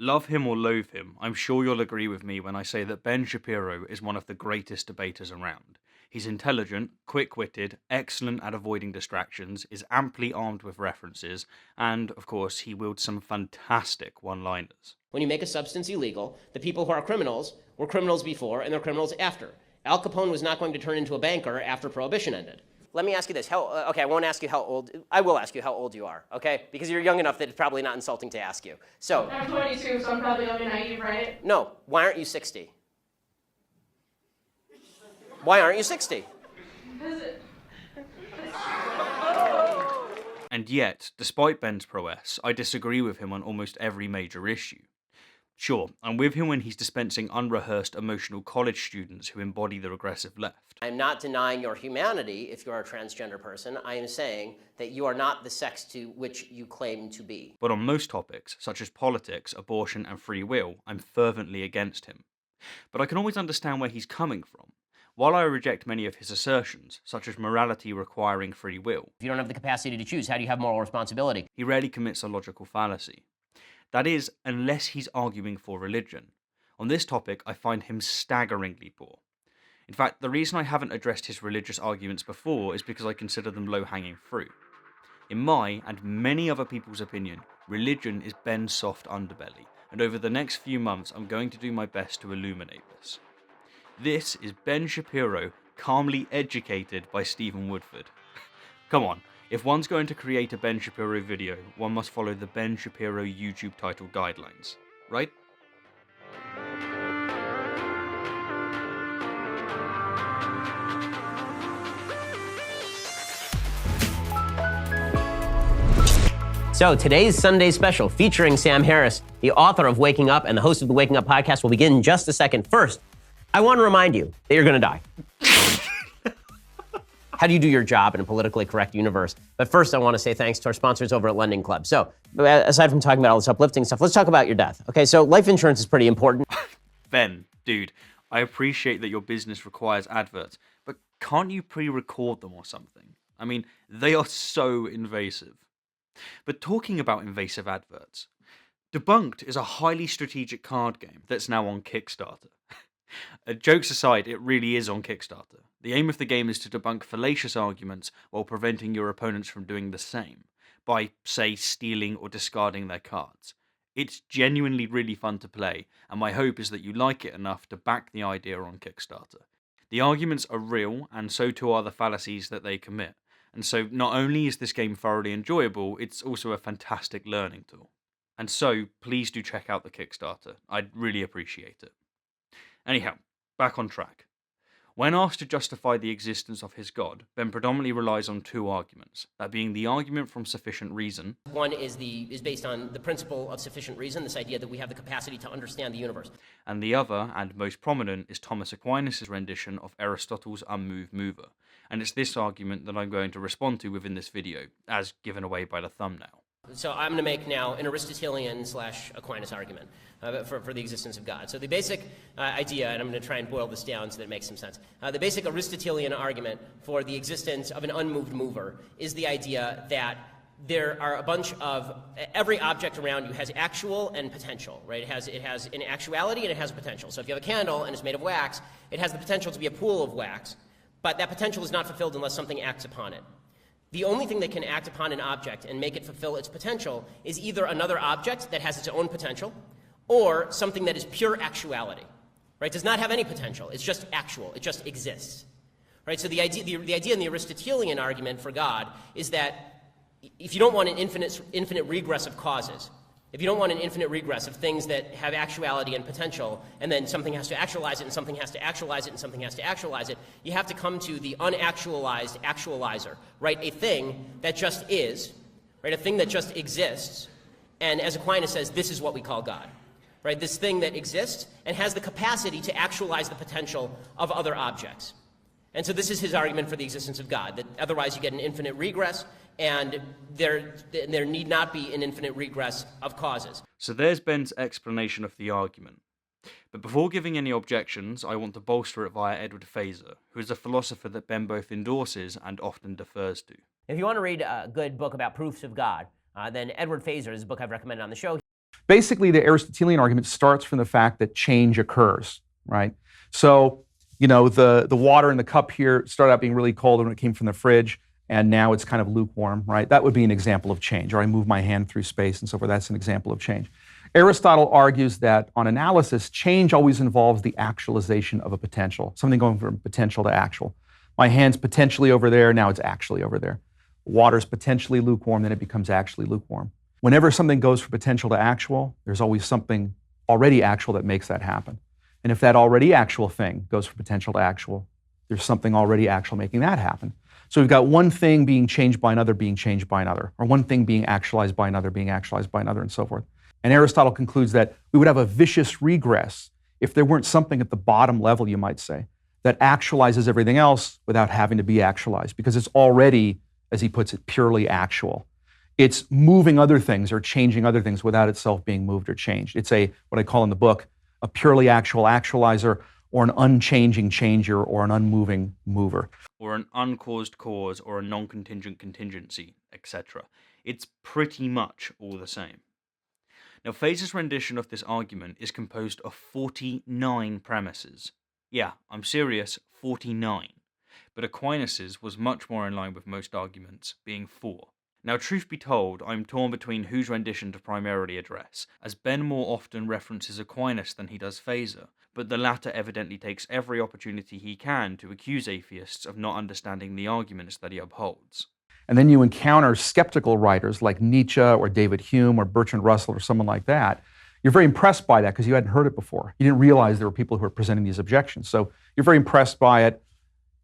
Love him or loathe him, I'm sure you'll agree with me when I say that Ben Shapiro is one of the greatest debaters around. He's intelligent, quick-witted, excellent at avoiding distractions, is amply armed with references, and, of course, he wields some fantastic one-liners. When you make a substance illegal, the people who are criminals were criminals before and they're criminals after. Al Capone was not going to turn into a banker after Prohibition ended. Let me ask you this. Okay, I won't ask you how old. I will ask you how old you are, okay? Because you're young enough that it's probably not insulting to ask you. So. I'm 22, so I'm probably only naive, right? No. Why aren't you 60? Why aren't you 60? And yet, despite Ben's prowess, I disagree with him on almost every major issue. Sure, I'm with him when he's dispensing unrehearsed emotional college students who embody the regressive left. I'm not denying your humanity if you're a transgender person. I am saying that you are not the sex to which you claim to be. But on most topics, such as politics, abortion, and free will, I'm fervently against him. But I can always understand where he's coming from. While I reject many of his assertions, such as morality requiring free will, If you don't have the capacity to choose, how do you have moral responsibility? he rarely commits a logical fallacy. That is, unless he's arguing for religion. On this topic, I find him staggeringly poor. In fact, the reason I haven't addressed his religious arguments before is because I consider them low-hanging fruit. In my, and many other people's opinion, religion is Ben's soft underbelly, and over the next few months I'm going to do my best to illuminate this. This is Ben Shapiro, calmly educated by Stephen Woodford. Come on, if one's going to create a Ben Shapiro video, one must follow the Ben Shapiro YouTube title guidelines, right? So today's Sunday special featuring Sam Harris, the author of Waking Up and the host of the Waking Up podcast, will begin in just a second. First, I want to remind you that you're going to die. How do you do your job in a politically correct universe? But first, I want to say thanks to our sponsors over at Lending Club. So, aside from talking about all this uplifting stuff, let's talk about your death. Okay, so life insurance is pretty important. Ben, dude, I appreciate that your business requires adverts, but can't you pre-record them or something? I mean, they are so invasive. But talking about invasive adverts, Debunked is a highly strategic card game that's now on Kickstarter. Jokes aside, it really is on Kickstarter. The aim of the game is to debunk fallacious arguments while preventing your opponents from doing the same, by, say, stealing or discarding their cards. It's genuinely really fun to play, and my hope is that you like it enough to back the idea on Kickstarter. The arguments are real, and so too are the fallacies that they commit. And so not only is this game thoroughly enjoyable, it's also a fantastic learning tool. And so, please do check out the Kickstarter. I'd really appreciate it. Anyhow, back on track. When asked to justify the existence of his God, Ben predominantly relies on two arguments, that being the argument from sufficient reason. One is based on the principle of sufficient reason, this idea that we have the capacity to understand the universe. And the other, and most prominent, is Thomas Aquinas' rendition of Aristotle's unmoved mover. And it's this argument that I'm going to respond to within this video, as given away by the thumbnail. So I'm going to make now an Aristotelian/Aquinas argument for the existence of God. So the basic idea, and I'm going to try and boil this down so that it makes some sense. The basic Aristotelian argument for the existence of an unmoved mover is the idea that there are a bunch of, every object around you has actual and potential, right? It has an actuality and it has a potential. So if you have a candle and it's made of wax, it has the potential to be a pool of wax, but that potential is not fulfilled unless something acts upon it. The only thing that can act upon an object and make it fulfill its potential is either another object that has its own potential or something that is pure actuality, right? It does not have any potential. It's just actual. It just exists, right? So the idea in the Aristotelian argument for God is that if you don't want an infinite regress of causes, if you don't want an infinite regress of things that have actuality and potential, and then something has to actualize it, and something has to actualize it, and something has to actualize it, you have to come to the unactualized actualizer, right? A thing that just is, right? A thing that just exists, and as Aquinas says, this is what we call God, right? This thing that exists and has the capacity to actualize the potential of other objects. And so this is his argument for the existence of God, that otherwise you get an infinite regress, and there need not be an infinite regress of causes. So there's Ben's explanation of the argument. But before giving any objections, I want to bolster it via Edward Feser, who is a philosopher that Ben both endorses and often defers to. If you want to read a good book about proofs of God, then Edward Feser is a book I've recommended on the show. Basically, the Aristotelian argument starts from the fact that change occurs, right? So, the water in the cup here started out being really cold when it came from the fridge, and now it's kind of lukewarm, right? That would be an example of change. Or I move my hand through space and so forth. That's an example of change. Aristotle argues that on analysis, change always involves the actualization of a potential, something going from potential to actual. My hand's potentially over there, now it's actually over there. Water's potentially lukewarm, then it becomes actually lukewarm. Whenever something goes from potential to actual, there's always something already actual that makes that happen. And if that already actual thing goes from potential to actual, there's something already actual making that happen. So we've got one thing being changed by another, being changed by another, or one thing being actualized by another, being actualized by another, and so forth. And Aristotle concludes that we would have a vicious regress if there weren't something at the bottom level, you might say, that actualizes everything else without having to be actualized, because it's already, as he puts it, purely actual. It's moving other things or changing other things without itself being moved or changed. It's what I call in the book, a purely actual actualizer, or an unchanging changer, or an unmoving mover. Or an uncaused cause, or a non-contingent contingency, etc. It's pretty much all the same. Now, Feser's rendition of this argument is composed of 49 premises. Yeah, I'm serious, 49. But Aquinas' was much more in line with most arguments, being 4. Now, truth be told, I'm torn between whose rendition to primarily address, as Ben more often references Aquinas than he does Feser, but the latter evidently takes every opportunity he can to accuse atheists of not understanding the arguments that he upholds. And then you encounter skeptical writers like Nietzsche or David Hume or Bertrand Russell or someone like that. You're very impressed by that because you hadn't heard it before. You didn't realize there were people who were presenting these objections. So you're very impressed by it.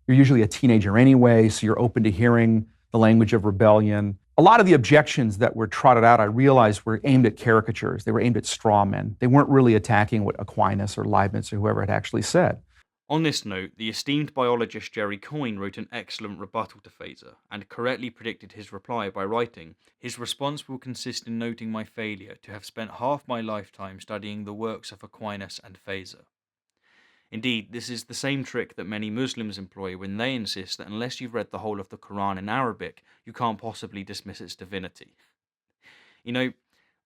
You're usually a teenager anyway, so you're open to hearing the language of rebellion. A lot of the objections that were trotted out, I realized, were aimed at caricatures. They were aimed at straw men. They weren't really attacking what Aquinas or Leibniz or whoever had actually said. On this note, the esteemed biologist Jerry Coyne wrote an excellent rebuttal to Feser, and correctly predicted his reply by writing, "His response will consist in noting my failure to have spent half my lifetime studying the works of Aquinas and Feser." Indeed, this is the same trick that many Muslims employ when they insist that unless you've read the whole of the Quran in Arabic, you can't possibly dismiss its divinity.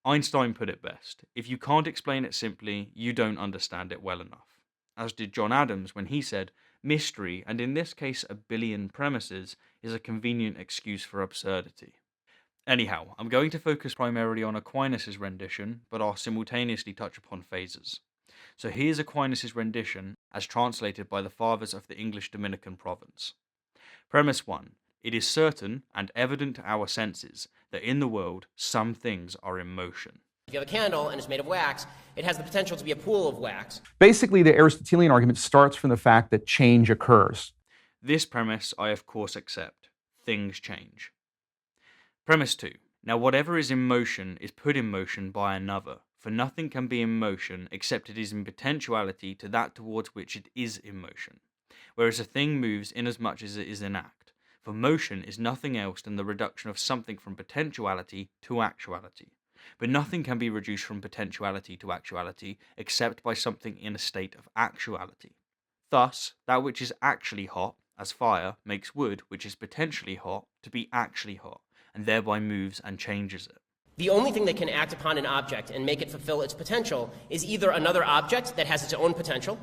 Einstein put it best: if you can't explain it simply, you don't understand it well enough. As did John Adams when he said, "Mystery, and in this case a billion premises, is a convenient excuse for absurdity." Anyhow, I'm going to focus primarily on Aquinas' rendition, but I'll simultaneously touch upon Feser's. So here's Aquinas' rendition, as translated by the fathers of the English Dominican province. Premise 1. It is certain, and evident to our senses, that in the world some things are in motion. If you have a candle and it's made of wax, it has the potential to be a pool of wax. Basically, the Aristotelian argument starts from the fact that change occurs. This premise I of course accept. Things change. Premise 2. Now whatever is in motion is put in motion by another, for nothing can be in motion except it is in potentiality to that towards which it is in motion, whereas a thing moves inasmuch as it is in act, for motion is nothing else than the reduction of something from potentiality to actuality. But nothing can be reduced from potentiality to actuality except by something in a state of actuality. Thus, that which is actually hot, as fire, makes wood, which is potentially hot, to be actually hot, and thereby moves and changes it. The only thing that can act upon an object and make it fulfill its potential is either another object that has its own potential,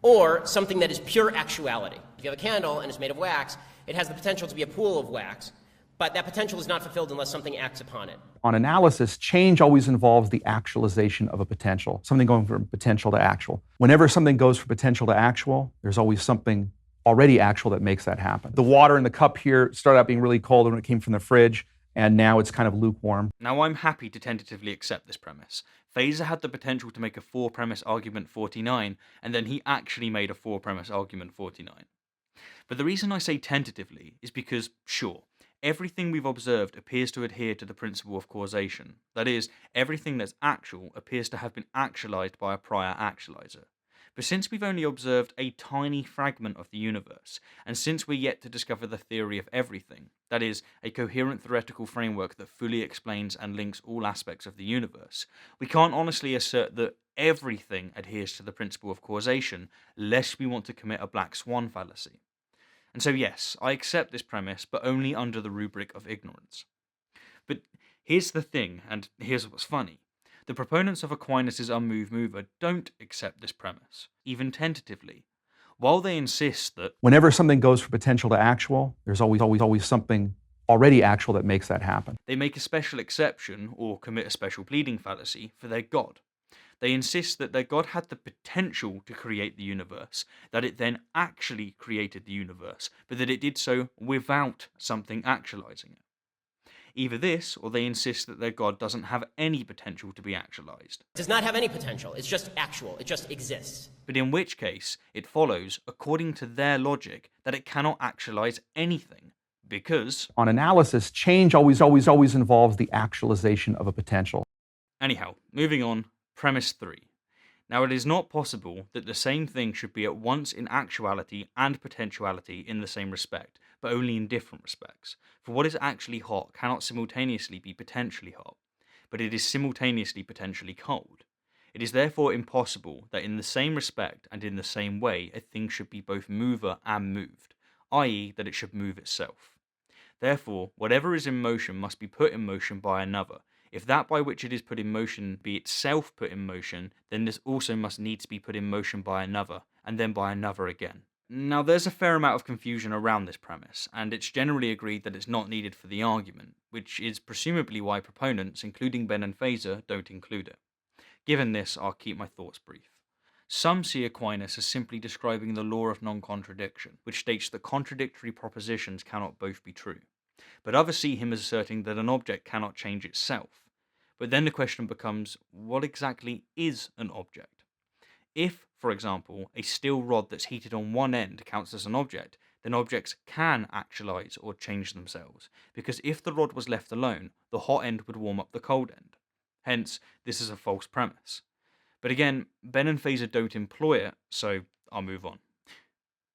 or something that is pure actuality. If you have a candle and it's made of wax, it has the potential to be a pool of wax, but that potential is not fulfilled unless something acts upon it. On analysis, change always involves the actualization of a potential, something going from potential to actual. Whenever something goes from potential to actual, there's always something already actual that makes that happen. The water in the cup here started out being really cold when it came from the fridge, and now it's kind of lukewarm. Now I'm happy to tentatively accept this premise. Feser had the potential to make a 4-premise argument 49, and then he actually made a 4-premise argument 49. But the reason I say tentatively is because, sure, everything we've observed appears to adhere to the principle of causation. That is, everything that's actual appears to have been actualized by a prior actualizer. But since we've only observed a tiny fragment of the universe, and since we're yet to discover the theory of everything, that is, a coherent theoretical framework that fully explains and links all aspects of the universe, we can't honestly assert that everything adheres to the principle of causation, lest we want to commit a black swan fallacy. And so yes, I accept this premise, but only under the rubric of ignorance. But here's the thing, and here's what's funny. The proponents of Aquinas' unmoved mover don't accept this premise, even tentatively, while they insist that Whenever something goes from potential to actual, there's always something already actual that makes that happen. they make a special exception, or commit a special pleading fallacy, for their God. They insist that their God had the potential to create the universe, that it then actually created the universe, but that it did so without something actualizing it. Either this, or they insist that their God doesn't have any potential to be actualized. It does not have any potential. It's just actual. It just exists. But in which case, it follows, according to their logic, that it cannot actualize anything, because... On analysis, change always involves the actualization of a potential. Anyhow, moving on, premise 3. Now, it is not possible that the same thing should be at once in actuality and potentiality in the same respect, but only in different respects. For what is actually hot cannot simultaneously be potentially hot, but it is simultaneously potentially cold. It is therefore impossible that in the same respect and in the same way a thing should be both mover and moved, i.e. that it should move itself. Therefore, whatever is in motion must be put in motion by another. If that by which it is put in motion be itself put in motion, then this also must needs be put in motion by another, and then by another again. Now, there's a fair amount of confusion around this premise, and it's generally agreed that it's not needed for the argument, which is presumably why proponents, including Ben and Feser, don't include it. Given this, I'll keep my thoughts brief. Some see Aquinas as simply describing the law of non-contradiction, which states that contradictory propositions cannot both be true. But others see him as asserting that an object cannot change itself. But then the question becomes, what exactly is an object? If, for example, a steel rod that's heated on one end counts as an object, then objects can actualize or change themselves, because if the rod was left alone, the hot end would warm up the cold end. Hence, this is a false premise. But again, Ben and Feser don't employ it, so I'll move on.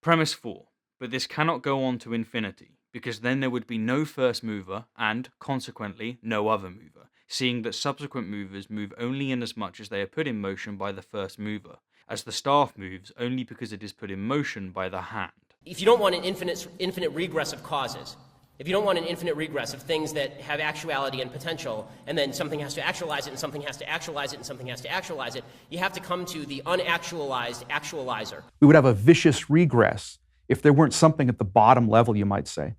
Premise 4. But this cannot go on to infinity, because then there would be no first mover and, consequently, no other mover, seeing that subsequent movers move only inasmuch as they are put in motion by the first mover, as the staff moves only because it is put in motion by the hand. If you don't want an infinite regress of causes, if you don't want an infinite regress of things that have actuality and potential, and then something has to actualize it, and something has to actualize it, and something has to actualize it, you have to come to the unactualized actualiser. We would have a vicious regress if there weren't something at the bottom level, you might say.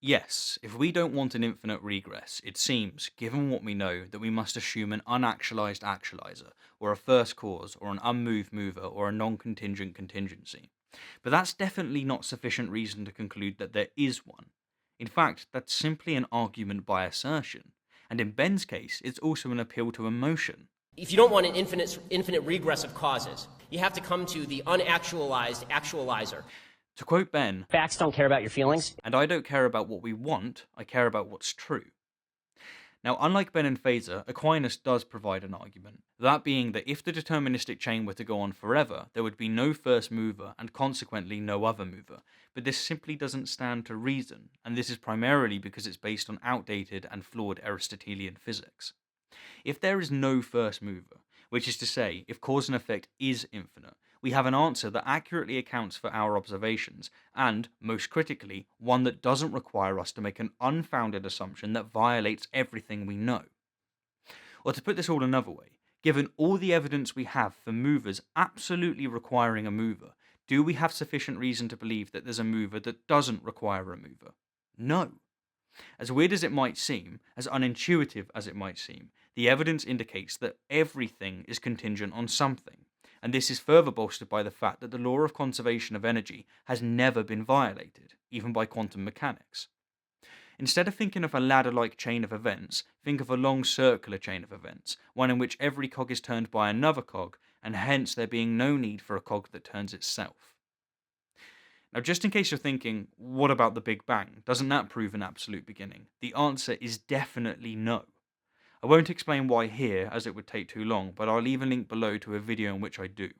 Yes, if we don't want an infinite regress, it seems, given what we know, that we must assume an unactualized actualiser, or a first cause, or an unmoved mover, or a non-contingent contingency. But that's definitely not sufficient reason to conclude that there is one. In fact, that's simply an argument by assertion. And in Ben's case, it's also an appeal to emotion. If you don't want an infinite regress of causes, you have to come to the unactualized actualiser. To quote Ben, Facts don't care about your feelings. and I don't care about what we want, I care about what's true. Now, unlike Ben and Feser, Aquinas does provide an argument, that being that if the deterministic chain were to go on forever, there would be no first mover and consequently no other mover, but this simply doesn't stand to reason, and this is primarily because it's based on outdated and flawed Aristotelian physics. If there is no first mover, which is to say, if cause and effect is infinite, we have an answer that accurately accounts for our observations, and, most critically, one that doesn't require us to make an unfounded assumption that violates everything we know. Or to put this all another way, given all the evidence we have for movers absolutely requiring a mover, do we have sufficient reason to believe that there's a mover that doesn't require a mover? No. As weird as it might seem, as unintuitive as it might seem, the evidence indicates that everything is contingent on something. And this is further bolstered by the fact that the law of conservation of energy has never been violated, even by quantum mechanics. Instead of thinking of a ladder-like chain of events, think of a long circular chain of events, one in which every cog is turned by another cog, and hence there being no need for a cog that turns itself. Now, just in case you're thinking, what about the Big Bang? Doesn't that prove an absolute beginning? The answer is definitely no. I won't explain why here, as it would take too long, but I'll leave a link below to a video in which I do.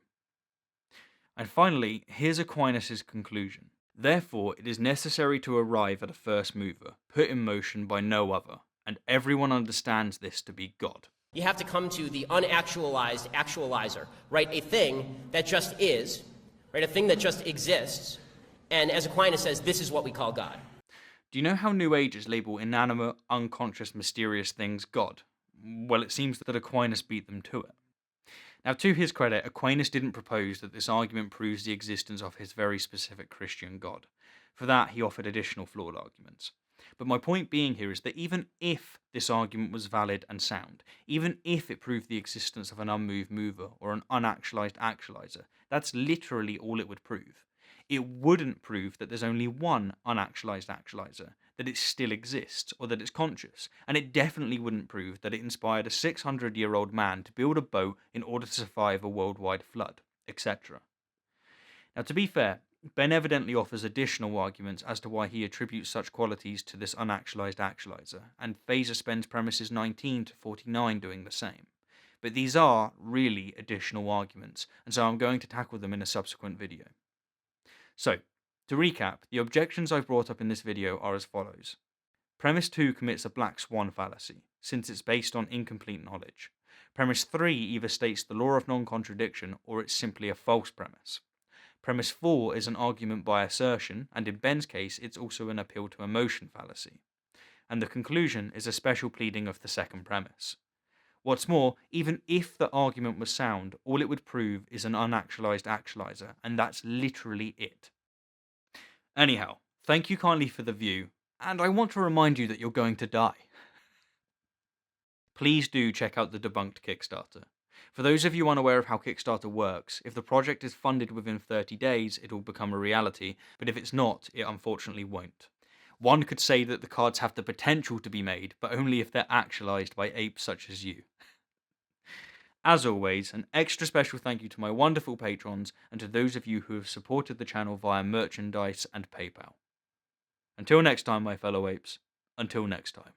And finally, here's Aquinas' conclusion. Therefore, it is necessary to arrive at a first mover, put in motion by no other, and everyone understands this to be God. You have to come to the unactualized actualiser, right? A thing that just is, right? A thing that just exists, and as Aquinas says, this is what we call God. Do you know how New Agers label inanimate, unconscious, mysterious things God? Well, it seems that Aquinas beat them to it. Now, to his credit, Aquinas didn't propose that this argument proves the existence of his very specific Christian God. For that, he offered additional flawed arguments. But my point being here is that even if this argument was valid and sound, even if it proved the existence of an unmoved mover or an unactualized actualizer, that's literally all it would prove. It wouldn't prove that there's only one unactualized actualizer, that it still exists, or that it's conscious, and it definitely wouldn't prove that it inspired a 600-year-old man to build a boat in order to survive a worldwide flood, etc. Now, to be fair, Ben evidently offers additional arguments as to why he attributes such qualities to this unactualized actualizer, and Feser spends premises 19 to 49 doing the same. But these are really additional arguments, and so I'm going to tackle them in a subsequent video. So, to recap, the objections I've brought up in this video are as follows. Premise 2 commits a black swan fallacy, since it's based on incomplete knowledge. Premise 3 either states the law of non-contradiction, or it's simply a false premise. Premise 4 is an argument by assertion, and in Ben's case, it's also an appeal to emotion fallacy. And the conclusion is a special pleading of the second premise. What's more, even if the argument was sound, all it would prove is an unactualized actualizer, and that's literally it. Anyhow, thank you kindly for the view, and I want to remind you that you're going to die. Please do check out the Debunked Kickstarter. For those of you unaware of how Kickstarter works, if the project is funded within 30 days, it will become a reality, but if it's not, it unfortunately won't. One could say that the cards have the potential to be made, but only if they're actualized by apes such as you. As always, an extra special thank you to my wonderful patrons and to those of you who have supported the channel via merchandise and PayPal. Until next time, my fellow apes, until next time.